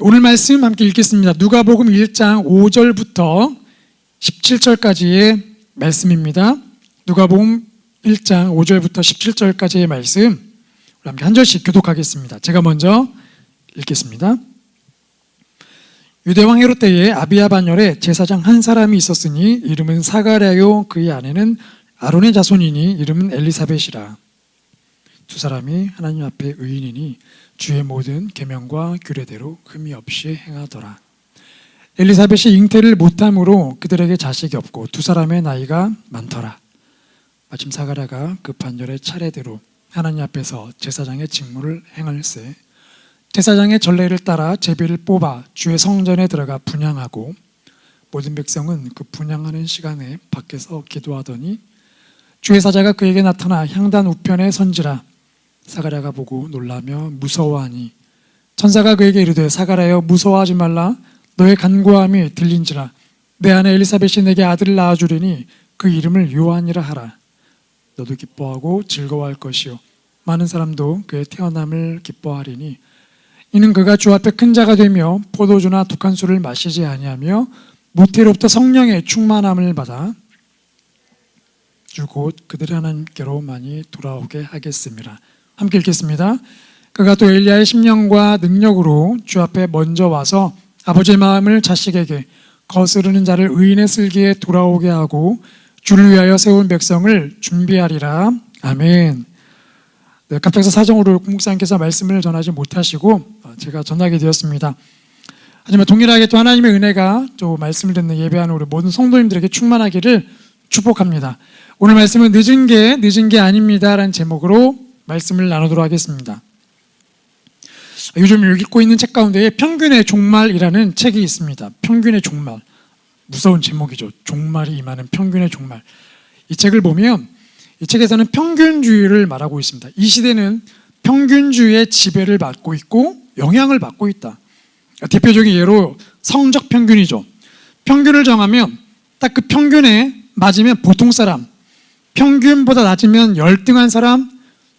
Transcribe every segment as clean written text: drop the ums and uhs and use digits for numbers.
오늘 말씀 함께 읽겠습니다. 누가복음 1장 5절부터 17절까지의 말씀입니다. 누가복음 1장 5절부터 17절까지의 말씀 우리 함께 한 절씩 교독하겠습니다. 제가 먼저 읽겠습니다. 유대왕 헤롯 때에 아비야 반열에 제사장 한 사람이 있었으니 이름은 사가랴요 그의 아내는 아론의 자손이니 이름은 엘리사벳이라. 두 사람이 하나님 앞에 의인이니 주의 모든 계명과 규례대로 흠이 없이 행하더라. 엘리사벳이 잉태를 못함으로 그들에게 자식이 없고 두 사람의 나이가 많더라. 마침 사가랴가 그 반열의 차례대로 하나님 앞에서 제사장의 직무를 행할세 제사장의 전례를 따라 제비를 뽑아 주의 성전에 들어가 분향하고 모든 백성은 그 분향하는 시간에 밖에서 기도하더니 주의 사자가 그에게 나타나 향단 우편에 선지라. 사가랴가 보고 놀라며 무서워하니 천사가 그에게 이르되 사가랴여 무서워하지 말라. 너의 간구함이 들린지라. 내 아내 엘리사벳이 내게 아들을 낳아주리니 그 이름을 요한이라 하라. 너도 기뻐하고 즐거워할 것이요 많은 사람도 그의 태어남을 기뻐하리니 이는 그가 주 앞에 큰 자가 되며 포도주나 독한 술을 마시지 아니하며 모태로부터 성령의 충만함을 받아 주 곧 그들의 하나님께로 많이 돌아오게 하겠습니다. 함께 읽겠습니다. 그가 또 엘리야의 심령과 능력으로 주 앞에 먼저 와서 아버지의 마음을 자식에게 거스르는 자를 의인의 슬기에 돌아오게 하고 주를 위하여 세운 백성을 준비하리라. 아멘. 네, 갑작스 사정으로 목사님께서 말씀을 전하지 못하시고 제가 전하게 되었습니다. 하지만 동일하게 또 하나님의 은혜가 또 말씀을 듣는 예배하는 우리 모든 성도님들에게 충만하기를 축복합니다. 오늘 말씀은 늦은 게 아닙니다 라는 제목으로 말씀을 나누도록 하겠습니다. 요즘 읽고 있는 책 가운데 평균의 종말이라는 책이 있습니다. 평균의 종말. 무서운 제목이죠. 종말이 임하는 평균의 종말. 이 책을 보면 이 책에서는 평균주의를 말하고 있습니다. 이 시대는 평균주의의 지배를 받고 있고 영향을 받고 있다. 대표적인 예로 성적 평균이죠. 평균을 정하면 딱 그 평균에 맞으면 보통 사람, 평균보다 낮으면 열등한 사람,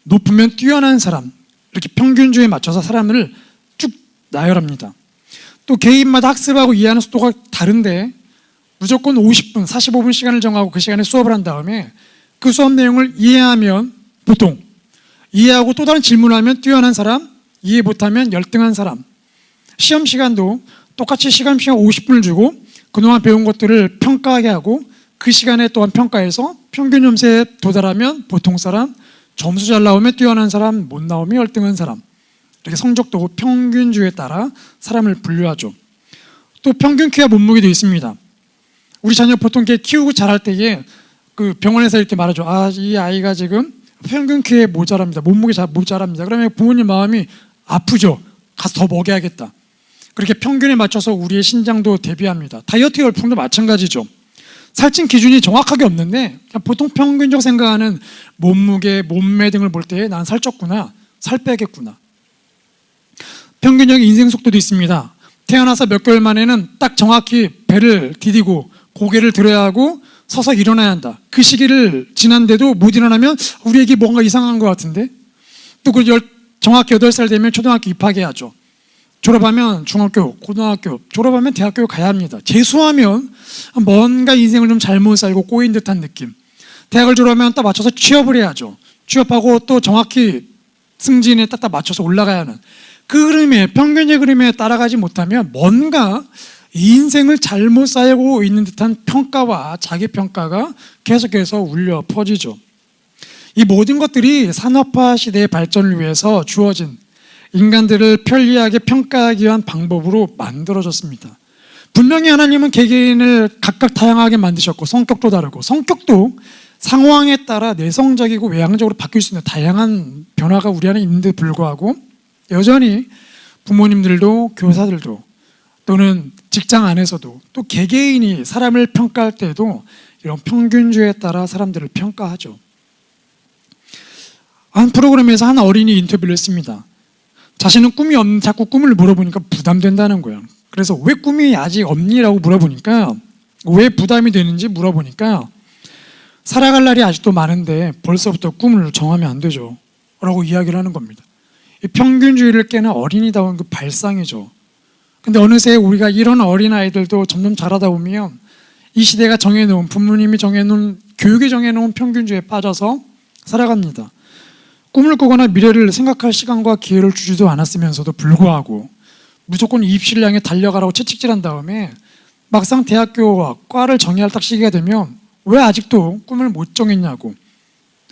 높으면 뛰어난 사람, 이렇게 평균주의에 맞춰서 사람을 쭉 나열합니다. 또 개인마다 학습하고 이해하는 속도가 다른데 무조건 50분, 45분 시간을 정하고 그 시간에 수업을 한 다음에 그 수업 내용을 이해하면 보통, 이해하고 또 다른 질문을 하면 뛰어난 사람, 이해 못하면 열등한 사람. 시험 시간도 똑같이 시간 50분을 주고 그동안 배운 것들을 평가하게 하고 그 시간에 또한 평가해서 평균 점수에 도달하면 보통 사람, 점수 잘 나오면 뛰어난 사람, 못 나오면 열등한 사람. 이렇게 성적도 평균주의에 따라 사람을 분류하죠. 또 평균 키와 몸무게도 있습니다. 우리 자녀 보통 키우고 자랄 때에 그 병원에서 이렇게 말하죠. 이 아이가 지금 평균 키에 모자랍니다. 몸무게 잘 모자랍니다. 그러면 부모님 마음이 아프죠. 가서 더 먹여야겠다. 그렇게 평균에 맞춰서 우리의 신장도 대비합니다. 다이어트 열풍도 마찬가지죠. 살찐 기준이 정확하게 없는데 보통 평균적 생각하는 몸무게, 몸매 등을 볼 때 난 살쪘구나, 살 빼겠구나. 평균적인 인생 속도도 있습니다. 태어나서 몇 개월 만에는 딱 정확히 배를 디디고 고개를 들어야 하고 서서 일어나야 한다. 그 시기를 지난데도 못 일어나면 우리 애기 뭔가 이상한 것 같은데. 또 정확히 8살 되면 초등학교 입학해야죠. 졸업하면 중학교, 고등학교, 졸업하면 대학교 가야 합니다. 재수하면 뭔가 인생을 좀 잘못 살고 꼬인 듯한 느낌. 대학을 졸업하면 딱 맞춰서 취업을 해야죠. 취업하고 또 정확히 승진에 딱 맞춰서 올라가야 하는 그 흐름에, 평균의 흐름에 따라가지 못하면 뭔가 인생을 잘못 살고 있는 듯한 평가와 자기평가가 계속해서 울려 퍼지죠. 이 모든 것들이 산업화 시대의 발전을 위해서 주어진 인간들을 편리하게 평가하기 위한 방법으로 만들어졌습니다. 분명히 하나님은 개개인을 각각 다양하게 만드셨고 성격도 다르고 성격도 상황에 따라 내성적이고 외향적으로 바뀔 수 있는 다양한 변화가 우리 안에 있는데 불구하고 여전히 부모님들도 교사들도 또는 직장 안에서도 또 개개인이 사람을 평가할 때도 이런 평균주의에 따라 사람들을 평가하죠. 한 프로그램에서 한 어린이 인터뷰를 했습니다. 자신은 꿈이 없는데 자꾸 꿈을 물어보니까 부담된다는 거예요. 그래서 왜 꿈이 아직 없니? 라고 물어보니까 왜 부담이 되는지 물어보니까 살아갈 날이 아직도 많은데 벌써부터 꿈을 정하면 안 되죠 라고 이야기를 하는 겁니다. 이 평균주의를 깨는 어린이다운 그 발상이죠. 근데 어느새 우리가 이런 어린아이들도 점점 자라다 보면 이 시대가 정해놓은, 부모님이 정해놓은, 교육이 정해놓은 평균주의에 빠져서 살아갑니다. 꿈을 꾸거나 미래를 생각할 시간과 기회를 주지도 않았으면서도 불구하고 무조건 입시를 향해 달려가라고 채찍질한 다음에 막상 대학교 과를 정해야 할 시기가 되면 왜 아직도 꿈을 못 정했냐고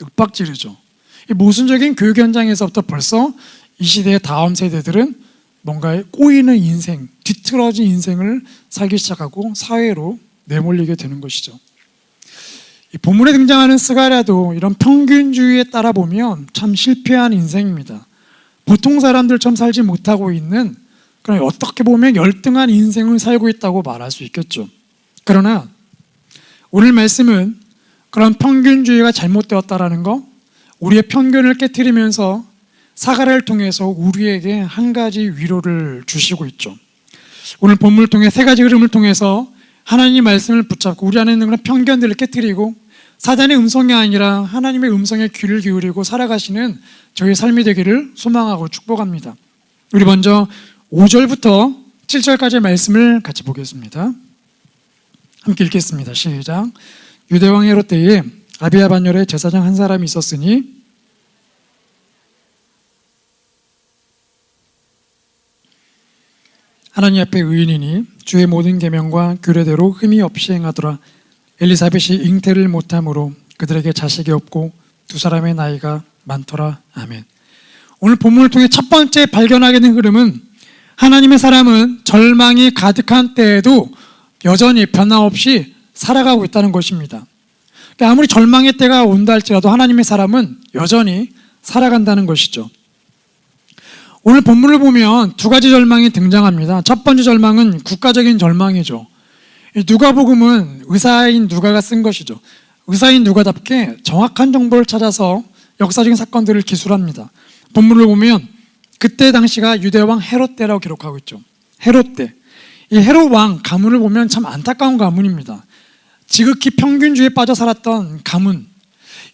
윽박지르죠. 이 모순적인 교육 현장에서부터 벌써 이 시대의 다음 세대들은 뭔가에 꼬이는 인생, 뒤틀어진 인생을 살기 시작하고 사회로 내몰리게 되는 것이죠. 이 본문에 등장하는 스가랴도 이런 평균주의에 따라 보면 참 실패한 인생입니다. 보통 사람들처럼 살지 못하고 있는, 그런 어떻게 보면 열등한 인생을 살고 있다고 말할 수 있겠죠. 그러나 오늘 말씀은 그런 평균주의가 잘못되었다라는 거, 우리의 편견을 깨트리면서 사가랴를 통해서 우리에게 한 가지 위로를 주시고 있죠. 오늘 본문을 통해 세 가지 흐름을 통해서 하나님 말씀을 붙잡고 우리 안에 있는 그런 편견들을 깨트리고 사단의 음성이 아니라 하나님의 음성에 귀를 기울이고 살아가시는 저희 삶이 되기를 소망하고 축복합니다. 우리 먼저 5절부터 7절까지의 말씀을 같이 보겠습니다. 함께 읽겠습니다. 시작. 유대왕 헤롯 때에 아비야 반열에 제사장 한 사람이 있었으니 하나님 앞에 의인이니 주의 모든 계명과 규례대로 흠이 없이 행하더라. 엘리사벳이 잉태를 못함으로 그들에게 자식이 없고 두 사람의 나이가 많더라. 아멘. 오늘 본문을 통해 첫 번째 발견하게 된 흐름은 하나님의 사람은 절망이 가득한 때에도 여전히 변함없이 살아가고 있다는 것입니다. 그러니까 아무리 절망의 때가 온다 할지라도 하나님의 사람은 여전히 살아간다는 것이죠. 오늘 본문을 보면 두 가지 절망이 등장합니다. 첫 번째 절망은 국가적인 절망이죠. 누가복음은 의사인 누가가 쓴 것이죠. 의사인 누가답게 정확한 정보를 찾아서 역사적인 사건들을 기술합니다. 본문을 보면 그때 당시가 유대왕 헤롯 때라고 기록하고 있죠. 헤롯 때. 이 헤롯 왕 가문을 보면 참 안타까운 가문입니다. 지극히 평균주의에 빠져 살았던 가문,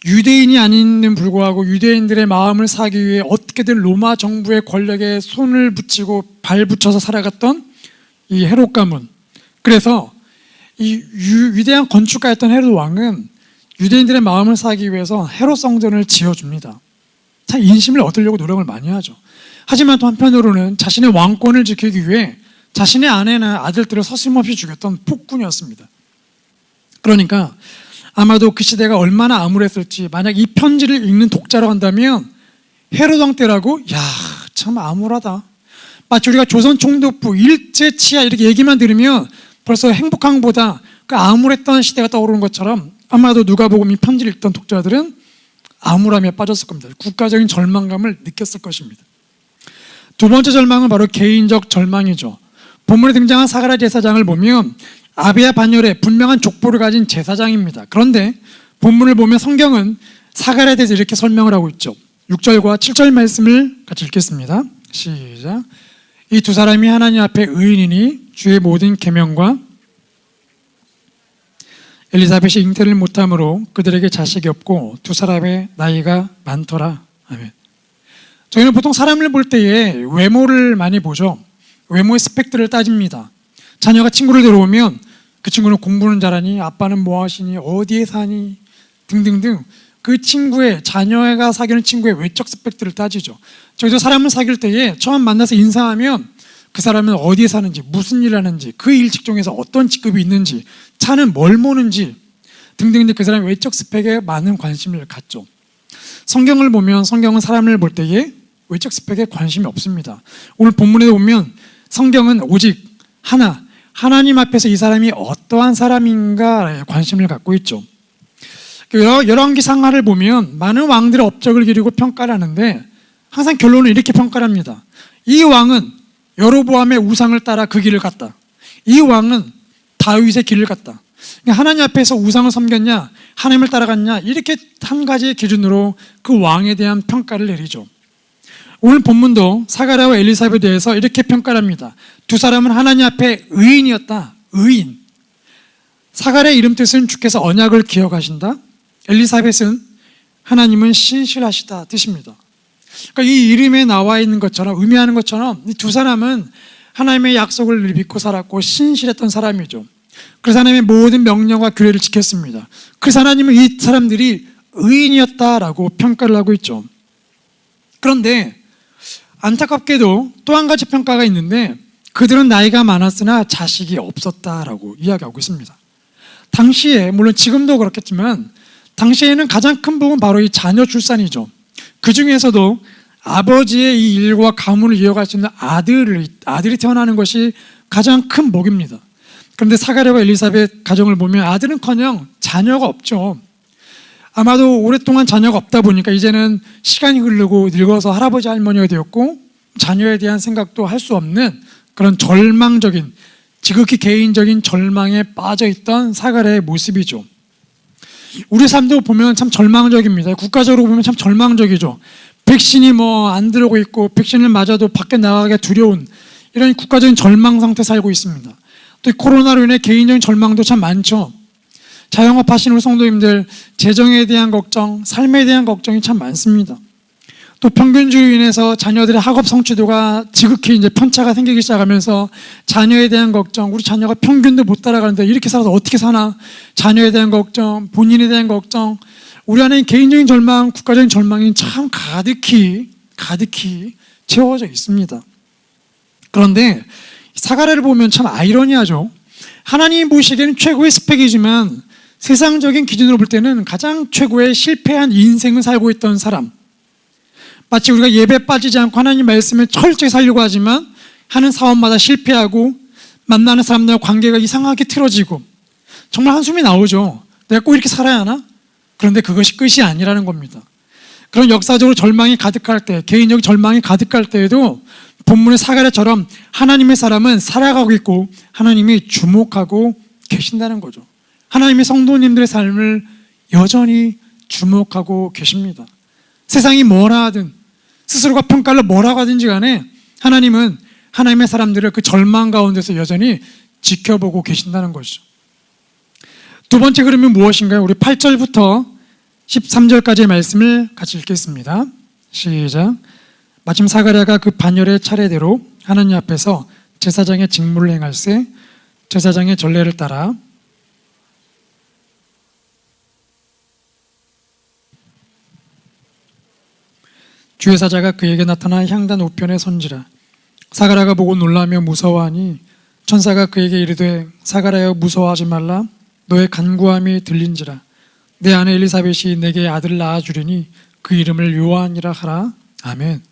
유대인이 아닌데 불구하고 유대인들의 마음을 사기 위해 어떻게든 로마 정부의 권력에 손을 붙이고 발 붙여서 살아갔던 이 헤롯 가문. 그래서 이 위대한 건축가였던 헤롯 왕은 유대인들의 마음을 사기 위해서 헤롯 성전을 지어줍니다. 참 인심을 얻으려고 노력을 많이 하죠. 하지만 또 한편으로는 자신의 왕권을 지키기 위해 자신의 아내나 아들들을 서슴없이 죽였던 폭군이었습니다. 그러니까 아마도 그 시대가 얼마나 암울했을지, 만약 이 편지를 읽는 독자라고 한다면 헤롯 왕 때라고, 야, 참 암울하다. 마치 우리가 조선 총독부 일제 치하 이렇게 얘기만 들으면 벌써 행복한 것보다 그 암울했던 시대가 떠오르는 것처럼 아마도 누가복음 이 편지를 읽던 독자들은 암울함에 빠졌을 겁니다. 국가적인 절망감을 느꼈을 것입니다. 두 번째 절망은 바로 개인적 절망이죠. 본문에 등장한 사가랴 제사장을 보면 아비야 반열에 분명한 족보를 가진 제사장입니다. 그런데 본문을 보면 성경은 사가랴에 대해서 이렇게 설명을 하고 있죠. 6절과 7절 말씀을 같이 읽겠습니다. 시작. 이 두 사람이 하나님 앞에 의인이니 주의 모든 계명과 엘리사벳이 잉태를 못함으로 그들에게 자식이 없고 두 사람의 나이가 많더라. 아멘. 저희는 보통 사람을 볼 때에 외모를 많이 보죠. 외모의 스펙들을 따집니다. 자녀가 친구를 데려오면 그 친구는 공부는 잘하니, 아빠는 뭐 하시니, 어디에 사니 등등등 그 친구의, 자녀가 사귀는 친구의 외적 스펙들을 따지죠. 저희도 사람을 사귈 때에 처음 만나서 인사하면 그 사람은 어디에 사는지, 무슨 일을 하는지, 그 일 직종에서 어떤 직급이 있는지, 차는 뭘 모는지 등등등 그 사람의 외적 스펙에 많은 관심을 갖죠. 성경을 보면 성경은 사람을 볼 때에 외적 스펙에 관심이 없습니다. 오늘 본문에 보면 성경은 오직 하나님 앞에서 이 사람이 어떠한 사람인가에 관심을 갖고 있죠. 열왕기 상하를 보면 많은 왕들의 업적을 기리고 평가를 하는데 항상 결론은 이렇게 평가를 합니다. 이 왕은 여로보암의 우상을 따라 그 길을 갔다. 이 왕은 다윗의 길을 갔다. 하나님 앞에서 우상을 섬겼냐, 하나님을 따라갔냐, 이렇게 한 가지의 기준으로 그 왕에 대한 평가를 내리죠. 오늘 본문도 사가랴와 엘리사벳에 대해서 이렇게 평가를 합니다. 두 사람은 하나님 앞에 의인이었다. 의인. 사가랴의 이름 뜻은 주께서 언약을 기억하신다. 엘리사벳은 하나님은 신실하시다 뜻입니다. 그러니까 이 이름에 나와 있는 것처럼, 의미하는 것처럼 이 두 사람은 하나님의 약속을 믿고 살았고 신실했던 사람이죠. 그래서 하나님의 모든 명령과 규례를 지켰습니다. 그래서 하나님은 이 사람들이 의인이었다라고 평가를 하고 있죠. 그런데 안타깝게도 또 한 가지 평가가 있는데, 그들은 나이가 많았으나 자식이 없었다라고 이야기하고 있습니다. 당시에, 물론 지금도 그렇겠지만 당시에는 가장 큰 복은 바로 이 자녀 출산이죠. 그 중에서도 아버지의 이 일과 가문을 이어갈 수 있는 아들이 태어나는 것이 가장 큰 복입니다. 그런데 사가랴와 엘리사벳 가정을 보면 아들은커녕 자녀가 없죠. 아마도 오랫동안 자녀가 없다 보니까 이제는 시간이 흐르고 늙어서 할아버지 할머니가 되었고, 자녀에 대한 생각도 할 수 없는 그런 절망적인, 지극히 개인적인 절망에 빠져있던 사가랴의 모습이죠. 우리 삶도 보면 참 절망적입니다. 국가적으로 보면 참 절망적이죠. 백신이 안 들어오고 있고 백신을 맞아도 밖에 나가기가 두려운 이런 국가적인 절망 상태에 살고 있습니다. 또 코로나로 인해 개인적인 절망도 참 많죠. 자영업 하시는 우리 성도님들, 재정에 대한 걱정, 삶에 대한 걱정이 참 많습니다. 또 평균주의로 인해서 자녀들의 학업 성취도가 지극히 이제 편차가 생기기 시작하면서 자녀에 대한 걱정, 우리 자녀가 평균도 못 따라가는데 이렇게 살아서 어떻게 사나, 자녀에 대한 걱정, 본인에 대한 걱정, 우리 안에 개인적인 절망, 국가적인 절망이 참 가득히 채워져 있습니다. 그런데 사가랴를 보면 참 아이러니하죠. 하나님이 보시기에는 최고의 스펙이지만 세상적인 기준으로 볼 때는 가장 최고의 실패한 인생을 살고 있던 사람, 마치 우리가 예배 빠지지 않고 하나님 말씀을 철저히 살려고 하지만 하는 사업마다 실패하고 만나는 사람들과 관계가 이상하게 틀어지고 정말 한숨이 나오죠. 내가 꼭 이렇게 살아야 하나? 그런데 그것이 끝이 아니라는 겁니다. 그런 역사적으로 절망이 가득할 때, 개인적 절망이 가득할 때에도 본문의 사가랴처럼 하나님의 사람은 살아가고 있고 하나님이 주목하고 계신다는 거죠. 하나님의 성도님들의 삶을 여전히 주목하고 계십니다. 세상이 뭐라 하든, 스스로가 평가를 뭐라고 하든지 간에 하나님은 하나님의 사람들을 그 절망 가운데서 여전히 지켜보고 계신다는 것이죠. 두 번째 흐름은 무엇인가요? 우리 8절부터 13절까지의 말씀을 같이 읽겠습니다. 시작. 마침 사가랴가 그 반열의 차례대로 하나님 앞에서 제사장의 직무를 행할세 제사장의 전례를 따라 주의 사자가 그에게 나타나 향단 우편에 선지라. 사가랴가 보고 놀라며 무서워하니 천사가 그에게 이르되 사가랴여 무서워하지 말라. 너의 간구함이 들린지라. 내 아내 엘리사벳이 내게 아들을 낳아주리니 그 이름을 요한이라 하라. 아멘.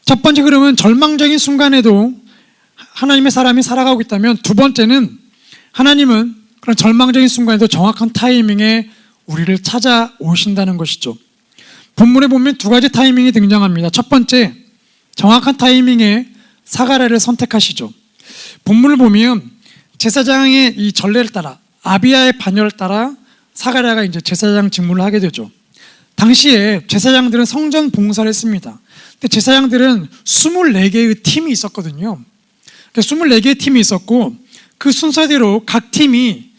첫 번째 흐름은 절망적인 순간에도 하나님의 사람이 살아가고 있다면, 두 번째는 하나님은 그런 절망적인 순간에도 정확한 타이밍에 우리를 찾아오신다는 것이죠. 본문에 보면 두 가지 타이밍이 등장합니다. 첫 번째, 정확한 타이밍에 사가랴를 선택하시죠. 본문을 보면 제사장의 이 전례를 따라, 아비야의 반열을 따라 사가랴가 이제 제사장 직무를 하게 되죠. 당시에 제사장들은 성전 봉사를 했습니다. 근데 제사장들은 24개의 팀이 있었거든요. 24개의 팀이 있었고 그 순서대로 각 팀이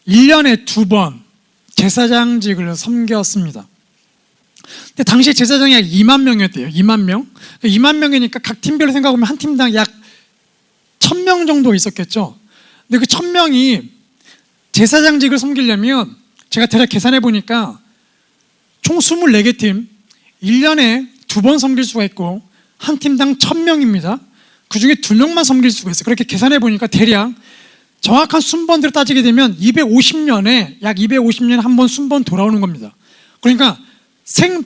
1년에 2번 제사장직을 섬겼습니다. 근데 당시 제사장이 약 2만 명이었대요. 2만 명. 2만 명이니까 각 팀별로 생각하면 한 팀당 약 1000명 정도 있었겠죠. 근데 그 1000명이 제사장직을 섬기려면 제가 대략 계산해 보니까 총 24개 팀 1년에 2번 섬길 수가 있고 한 팀당 1000명입니다. 그 중에 2명만 섬길 수가 있어요. 그렇게 계산해 보니까 대략 정확한 순번대로 따지게 되면 250년에 약 250년에 한 번 순번 돌아오는 겁니다. 그러니까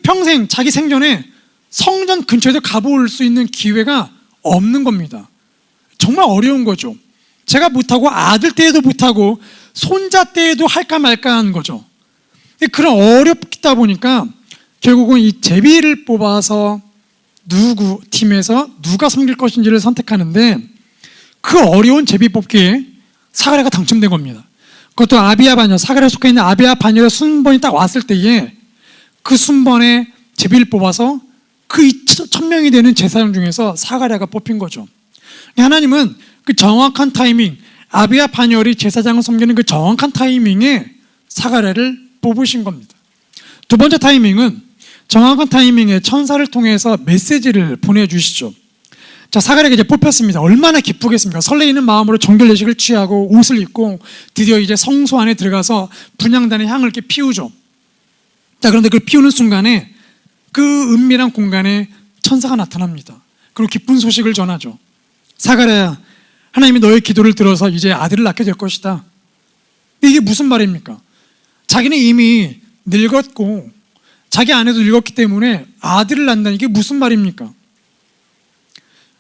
평생 자기 생전에 성전 근처에도 가볼 수 있는 기회가 없는 겁니다. 정말 어려운 거죠. 제가 못하고 아들 때에도 못하고 손자 때에도 할까 말까 하는 거죠. 그런 어렵다 보니까 결국은 이 제비를 뽑아서 누구 팀에서 누가 섬길 것인지를 선택하는데, 그 어려운 제비 뽑기에 사가랴가 당첨된 겁니다. 그것도 아비야 반열, 사가랴에 속해 있는 아비야 반열의 순번이 딱 왔을 때에 그 순번에 제비를 뽑아서 그 1000명이 되는 제사장 중에서 사가랴가 뽑힌 거죠. 하나님은 그 정확한 타이밍, 아비야 반열이 제사장을 섬기는 그 정확한 타이밍에 사가랴를 뽑으신 겁니다. 두 번째 타이밍은 정확한 타이밍에 천사를 통해서 메시지를 보내주시죠. 자, 사가랴가 이제 뽑혔습니다. 얼마나 기쁘겠습니까? 설레이는 마음으로 정결 예식을 취하고 옷을 입고 드디어 이제 성소 안에 들어가서 분향단의 향을 이렇게 피우죠. 자, 그런데 그걸 피우는 순간에 그 은밀한 공간에 천사가 나타납니다. 그리고 기쁜 소식을 전하죠. 사가랴야, 하나님이 너의 기도를 들어서 이제 아들을 낳게 될 것이다. 이게 무슨 말입니까? 자기는 이미 늙었고 자기 아내도 늙었기 때문에 아들을 낳는다. 이게 무슨 말입니까?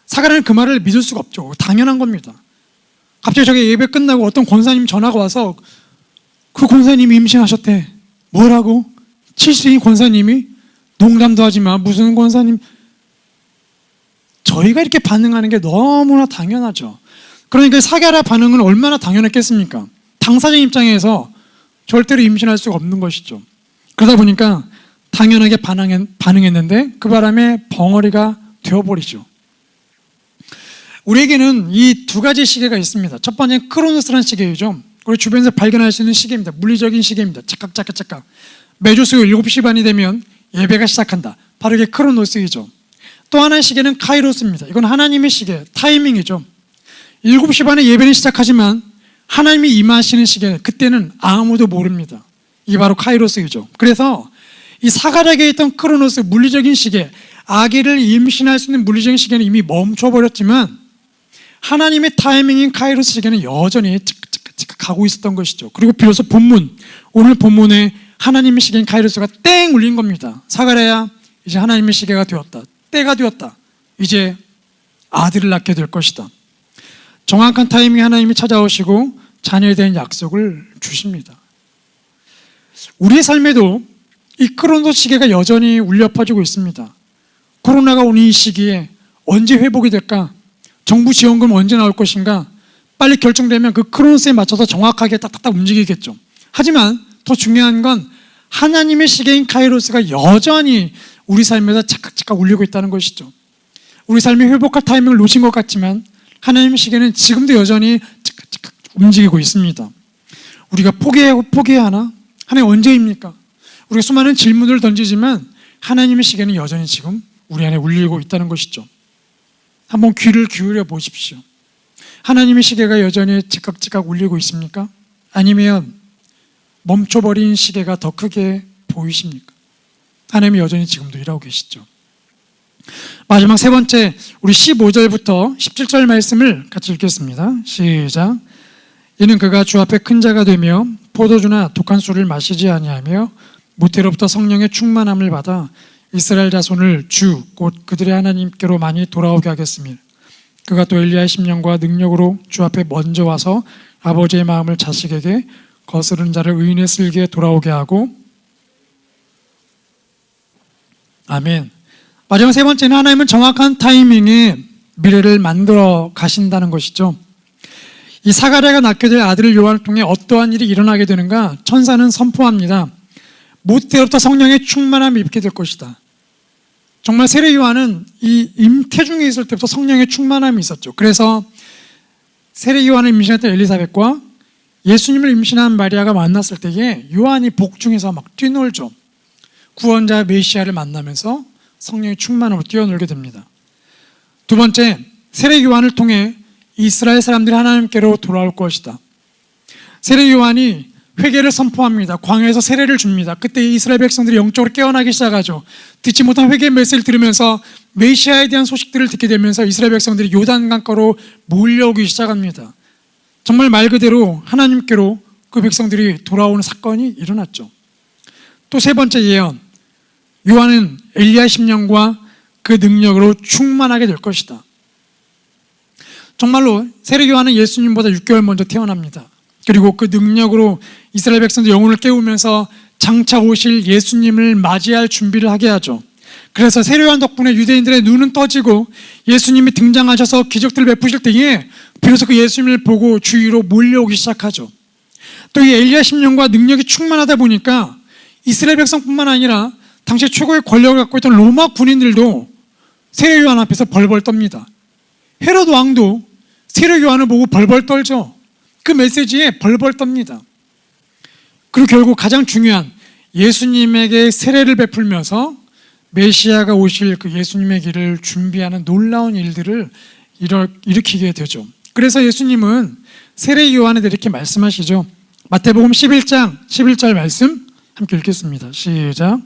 사가랴는 그 말을 믿을 수가 없죠. 당연한 겁니다. 갑자기 저게 예배 끝나고 어떤 권사님 전화가 와서 그 권사님이 임신하셨대. 뭐라고? 70인 권사님이? 농담도 하지 마. 무슨 권사님? 저희가 이렇게 반응하는 게 너무나 당연하죠. 그러니까 사가랴 반응은 얼마나 당연했겠습니까? 당사자 입장에서 절대로 임신할 수가 없는 것이죠. 그러다 보니까 당연하게 반응했는데 그 바람에 벙어리가 되어버리죠. 우리에게는 이 두 가지 시계가 있습니다. 첫 번째는 크로노스라는 시계이죠. 우리 주변에서 발견할 수 있는 시계입니다. 물리적인 시계입니다. 착각. 매주 수요일 7시 반이 되면 예배가 시작한다. 바로 이게 크로노스이죠. 또 하나의 시계는 카이로스입니다. 이건 하나님의 시계, 타이밍이죠. 7시 반에 예배는 시작하지만 하나님이 임하시는 시계는 그때는 아무도 모릅니다. 이게 바로 카이로스이죠. 그래서 이 사가랴에게 있던 크로노스, 물리적인 시계, 아기를 임신할 수 있는 물리적인 시계는 이미 멈춰버렸지만 하나님의 타이밍인 카이로스 시계는 여전히 찌깍찌깍 가고 있었던 것이죠. 그리고 비로소 오늘 본문에 하나님의 시계인 카이로스가 땡 울린 겁니다. 사가랴야, 이제 하나님의 시계가 되었다. 때가 되었다. 이제 아들을 낳게 될 것이다. 정확한 타이밍에 하나님이 찾아오시고 자녀에 대한 약속을 주십니다. 우리의 삶에도 이 크로노스 시계가 여전히 울려 퍼지고 있습니다. 코로나가 오는 이 시기에 언제 회복이 될까? 정부 지원금 언제 나올 것인가? 빨리 결정되면 그 크로노스에 맞춰서 정확하게 딱딱딱 움직이겠죠. 하지만 더 중요한 건 하나님의 시계인 카이로스가 여전히 우리 삶에서 착각착각 울리고 있다는 것이죠. 우리 삶이 회복할 타이밍을 놓친 것 같지만 하나님의 시계는 지금도 여전히 착각착각 움직이고 있습니다. 우리가 포기해야 하나? 하나님 언제입니까? 우리가 수많은 질문을 던지지만 하나님의 시계는 여전히 지금 우리 안에 울리고 있다는 것이죠. 한번 귀를 기울여 보십시오. 하나님의 시계가 여전히 찌깍찌깍 울리고 있습니까? 아니면 멈춰버린 시계가 더 크게 보이십니까? 하나님이 여전히 지금도 일하고 계시죠. 마지막 세 번째, 우리 15절부터 17절 말씀을 같이 읽겠습니다. 시작. 이는 그가 주 앞에 큰 자가 되며 포도주나 독한 술을 마시지 아니하며 모태로부터 성령의 충만함을 받아 이스라엘 자손을 주 곧 그들의 하나님께로 많이 돌아오게 하겠으며 그가 또 엘리야의 심령과 능력으로 주 앞에 먼저 와서 아버지의 마음을 자식에게 거스르는 자를 의인의 슬기에 돌아오게 하고 아멘. 마지막 세 번째는 하나님은 정확한 타이밍에 미래를 만들어 가신다는 것이죠. 이 사가랴가 낳게 될 아들 요한을 통해 어떠한 일이 일어나게 되는가? 천사는 선포합니다. 모태로부터 성령의 충만함을 입게 될 것이다. 정말 세례 요한은 이 임태중에 있을 때부터 성령의 충만함이 있었죠. 그래서 세례 요한을 임신했던 엘리사벳과 예수님을 임신한 마리아가 만났을 때에 요한이 복중에서 막 뛰놀죠. 구원자 메시아를 만나면서 성령의 충만함으로 뛰어놀게 됩니다. 두 번째, 세례 요한을 통해 이스라엘 사람들이 하나님께로 돌아올 것이다. 세례 요한이 회개를 선포합니다. 광야에서 세례를 줍니다. 그때 이스라엘 백성들이 영적으로 깨어나기 시작하죠. 듣지 못한 회개 메시지를 들으면서 메시아에 대한 소식들을 듣게 되면서 이스라엘 백성들이 요단강가로 몰려오기 시작합니다. 정말 말 그대로 하나님께로 그 백성들이 돌아오는 사건이 일어났죠. 또 세 번째 예언, 요한은 엘리야의 심령과 그 능력으로 충만하게 될 것이다. 정말로 세례 요한은 예수님보다 6개월 먼저 태어납니다. 그리고 그 능력으로 이스라엘 백성들 영혼을 깨우면서 장차 오실 예수님을 맞이할 준비를 하게 하죠. 그래서 세례 요한 덕분에 유대인들의 눈은 떠지고 예수님이 등장하셔서 기적들을 베푸실 때에 비로소 그 예수님을 보고 주위로 몰려오기 시작하죠. 또 이 엘리야 심령과 능력이 충만하다 보니까 이스라엘 백성뿐만 아니라 당시 최고의 권력을 갖고 있던 로마 군인들도 세례 요한 앞에서 벌벌 떱니다. 헤롯 왕도 세례 요한을 보고 벌벌 떨죠. 그 메시지에 벌벌 떱니다. 그리고 결국 가장 중요한 예수님에게 세례를 베풀면서 메시아가 오실 그 예수님의 길을 준비하는 놀라운 일들을 일으키게 되죠. 그래서 예수님은 세례 요한에게 이렇게 말씀하시죠. 마태복음 11장 11절 말씀 함께 읽겠습니다. 시작.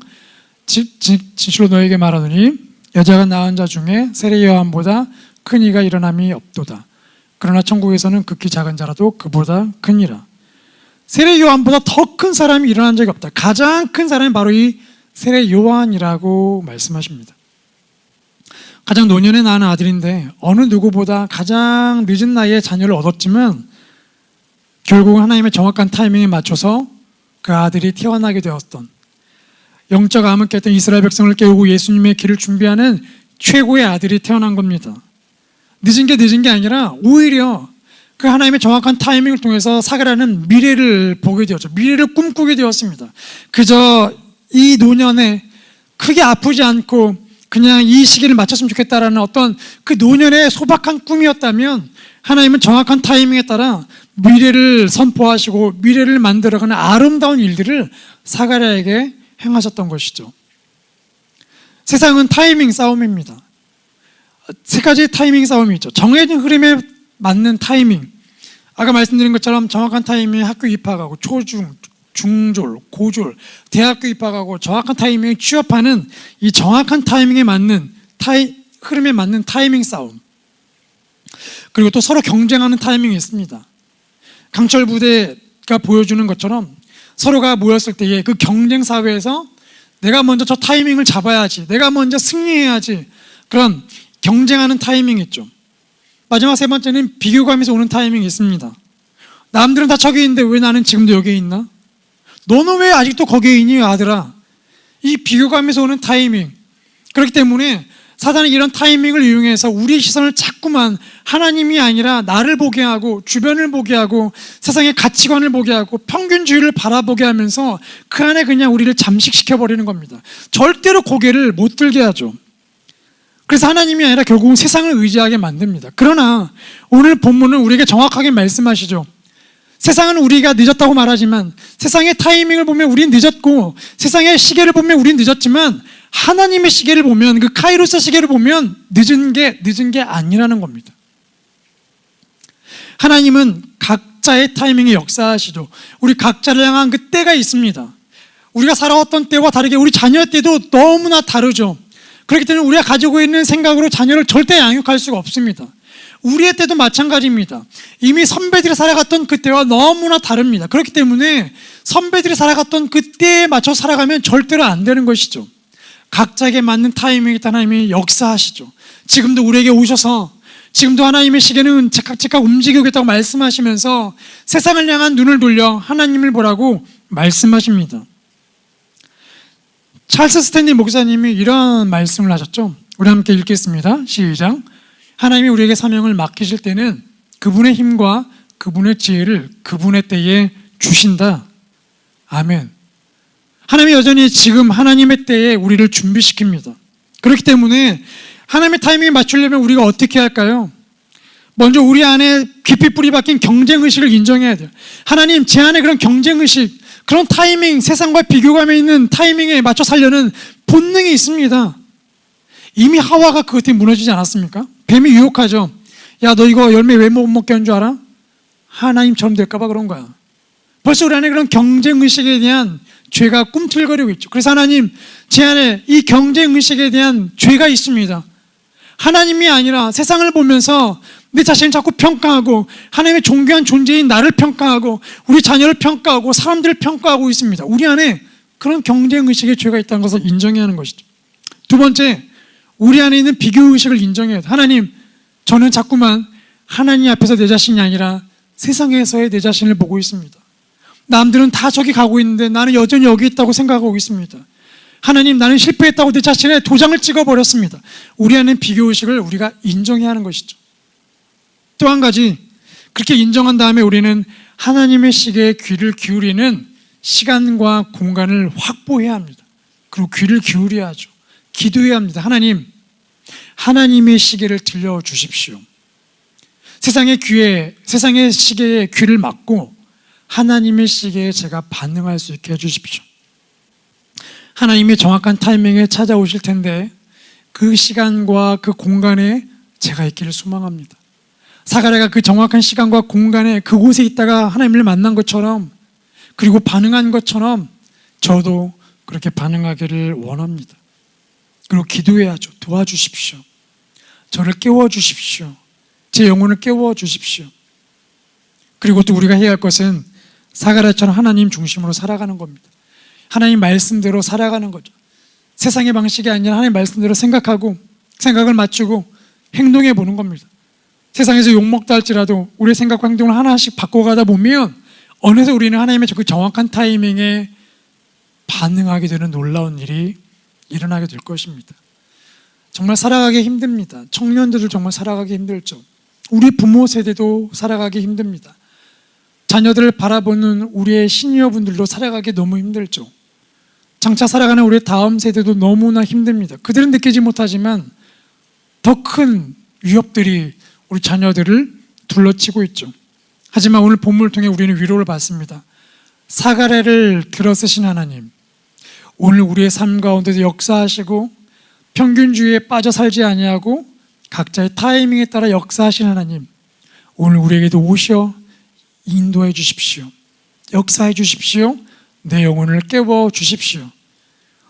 진실로 너에게 말하노니 여자가 낳은 자 중에 세례 요한보다 큰 이가 일어남이 없도다. 그러나 천국에서는 극히 작은 자라도 그보다 크니라. 세례 요한보다 더 큰 사람이 일어난 적이 없다. 가장 큰 사람이 바로 이 세례 요한이라고 말씀하십니다. 가장 노년에 낳은 아들인데 어느 누구보다 가장 늦은 나이에 자녀를 얻었지만 결국은 하나님의 정확한 타이밍에 맞춰서 그 아들이 태어나게 되었던, 영적 암을 깼던 이스라엘 백성을 깨우고 예수님의 길을 준비하는 최고의 아들이 태어난 겁니다. 늦은 게 아니라 오히려 그 하나님의 정확한 타이밍을 통해서 사가랴는 미래를 보게 되었죠. 미래를 꿈꾸게 되었습니다. 그저 이 노년에 크게 아프지 않고 그냥 이 시기를 맞췄으면 좋겠다라는 어떤 그 노년의 소박한 꿈이었다면, 하나님은 정확한 타이밍에 따라 미래를 선포하시고 미래를 만들어가는 아름다운 일들을 사가랴에게 행하셨던 것이죠. 세상은 타이밍 싸움입니다. 세 가지의 타이밍 싸움이 있죠. 정해진 흐름에 맞는 타이밍, 아까 말씀드린 것처럼 정확한 타이밍에 학교 입학하고 초중, 중졸, 고졸, 대학교 입학하고 정확한 타이밍에 취업하는 이 정확한 타이밍에 맞는 흐름에 맞는 타이밍 싸움. 그리고 또 서로 경쟁하는 타이밍이 있습니다. 강철 부대가 보여주는 것처럼 서로가 모였을 때의 그 경쟁 사회에서 내가 먼저 저 타이밍을 잡아야지, 내가 먼저 승리해야지, 그런 경쟁하는 타이밍이 있죠. 마지막 세 번째는 비교감에서 오는 타이밍이 있습니다. 남들은 다 저기 있는데 왜 나는 지금도 여기에 있나? 너는 왜 아직도 거기에 있니, 아들아? 이 비교감에서 오는 타이밍. 그렇기 때문에 사단은 이런 타이밍을 이용해서 우리의 시선을 자꾸만 하나님이 아니라 나를 보게 하고, 주변을 보게 하고, 세상의 가치관을 보게 하고, 평균주의를 바라보게 하면서 그 안에 그냥 우리를 잠식시켜버리는 겁니다. 절대로 고개를 못 들게 하죠. 그래서 하나님이 아니라 결국은 세상을 의지하게 만듭니다. 그러나 오늘 본문은 우리에게 정확하게 말씀하시죠. 세상은 우리가 늦었다고 말하지만, 세상의 타이밍을 보면 우린 늦었고, 세상의 시계를 보면 우린 늦었지만, 하나님의 시계를 보면, 그 카이로스 시계를 보면 늦은 게 아니라는 겁니다. 하나님은 각자의 타이밍에 역사하시죠. 우리 각자를 향한 그 때가 있습니다. 우리가 살아왔던 때와 다르게 우리 자녀의 때도 너무나 다르죠. 그렇기 때문에 우리가 가지고 있는 생각으로 자녀를 절대 양육할 수가 없습니다. 우리의 때도 마찬가지입니다. 이미 선배들이 살아갔던 그 때와 너무나 다릅니다. 그렇기 때문에 선배들이 살아갔던 그 때에 맞춰 살아가면 절대로 안 되는 것이죠. 각자에게 맞는 타이밍에 따라 하나님이 역사하시죠. 지금도 우리에게 오셔서, 지금도 하나님의 시계는 즉각 움직이겠다고 말씀하시면서 세상을 향한 눈을 돌려 하나님을 보라고 말씀하십니다. 찰스 스탠리 목사님이 이런 말씀을 하셨죠. 우리 함께 읽겠습니다. 시작. 하나님이 우리에게 사명을 맡기실 때는 그분의 힘과 그분의 지혜를 그분의 때에 주신다. 아멘. 하나님이 여전히 지금 하나님의 때에 우리를 준비시킵니다. 그렇기 때문에 하나님의 타이밍에 맞추려면 우리가 어떻게 할까요? 먼저 우리 안에 깊이 뿌리 박힌 경쟁의식을 인정해야 돼요. 하나님, 제 안에 그런 경쟁의식, 그런 타이밍, 세상과 비교감에 있는 타이밍에 맞춰 살려는 본능이 있습니다. 이미 하와가 그것에 무너지지 않았습니까? 뱀이 유혹하죠. 야, 너 이거 열매 왜 못 먹게 한 줄 알아? 하나님처럼 될까봐 그런 거야. 벌써 우리 안에 그런 경쟁의식에 대한 죄가 꿈틀거리고 있죠. 그래서 하나님, 제 안에 이 경쟁의식에 대한 죄가 있습니다. 하나님이 아니라 세상을 보면서 내 자신을 자꾸 평가하고, 하나님의 존귀한 존재인 나를 평가하고, 우리 자녀를 평가하고, 사람들을 평가하고 있습니다. 우리 안에 그런 경쟁의식의 죄가 있다는 것을 인정해야 하는 것이죠. 두 번째, 우리 안에 있는 비교의식을 인정해야 돼요. 하나님, 저는 자꾸만 하나님 앞에서 내 자신이 아니라 세상에서의 내 자신을 보고 있습니다. 남들은 다 저기 가고 있는데 나는 여전히 여기 있다고 생각하고 있습니다. 하나님, 나는 실패했다고 내 자신의 도장을 찍어버렸습니다. 우리 안에 비교의식을 우리가 인정해야 하는 것이죠. 또 한 가지, 그렇게 인정한 다음에 우리는 하나님의 시계에 귀를 기울이는 시간과 공간을 확보해야 합니다. 그리고 귀를 기울여야 하죠. 기도해야 합니다. 하나님, 하나님의 시계를 들려주십시오. 세상의 시계에 귀를 막고 하나님의 시계에 제가 반응할 수 있게 해주십시오. 하나님의 정확한 타이밍에 찾아오실 텐데 그 시간과 그 공간에 제가 있기를 소망합니다. 사가랴가 그 정확한 시간과 공간에 그곳에 있다가 하나님을 만난 것처럼, 그리고 반응한 것처럼 저도 그렇게 반응하기를 원합니다. 그리고 기도해야죠. 도와주십시오. 저를 깨워주십시오. 제 영혼을 깨워주십시오. 그리고 또 우리가 해야 할 것은 사가랴처럼 하나님 중심으로 살아가는 겁니다. 하나님 말씀대로 살아가는 거죠. 세상의 방식이 아니라 하나님 말씀대로 생각하고 생각을 맞추고 행동해 보는 겁니다. 세상에서 욕먹다 할지라도 우리의 생각과 행동을 하나씩 바꿔가다 보면 어느새 우리는 하나님의 그 정확한 타이밍에 반응하게 되는 놀라운 일이 일어나게 될 것입니다. 정말 살아가기 힘듭니다. 청년들도 정말 살아가기 힘들죠. 우리 부모 세대도 살아가기 힘듭니다. 자녀들을 바라보는 우리의 시니어분들도 살아가기 너무 힘들죠. 장차 살아가는 우리의 다음 세대도 너무나 힘듭니다. 그들은 느끼지 못하지만 더 큰 위협들이 우리 자녀들을 둘러치고 있죠. 하지만 오늘 본문을 통해 우리는 위로를 받습니다. 사가랴를 들어쓰신 하나님, 오늘 우리의 삶 가운데서 역사하시고 평균주의에 빠져 살지 아니하고 각자의 타이밍에 따라 역사하신 하나님, 오늘 우리에게도 오셔 인도해 주십시오. 역사해 주십시오. 내 영혼을 깨워 주십시오.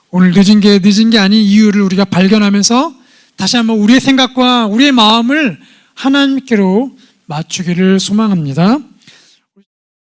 오늘 늦은 게 아닌 이유를 우리가 발견하면서 다시 한번 우리의 생각과 우리의 마음을 하나님께로 맞추기를 소망합니다.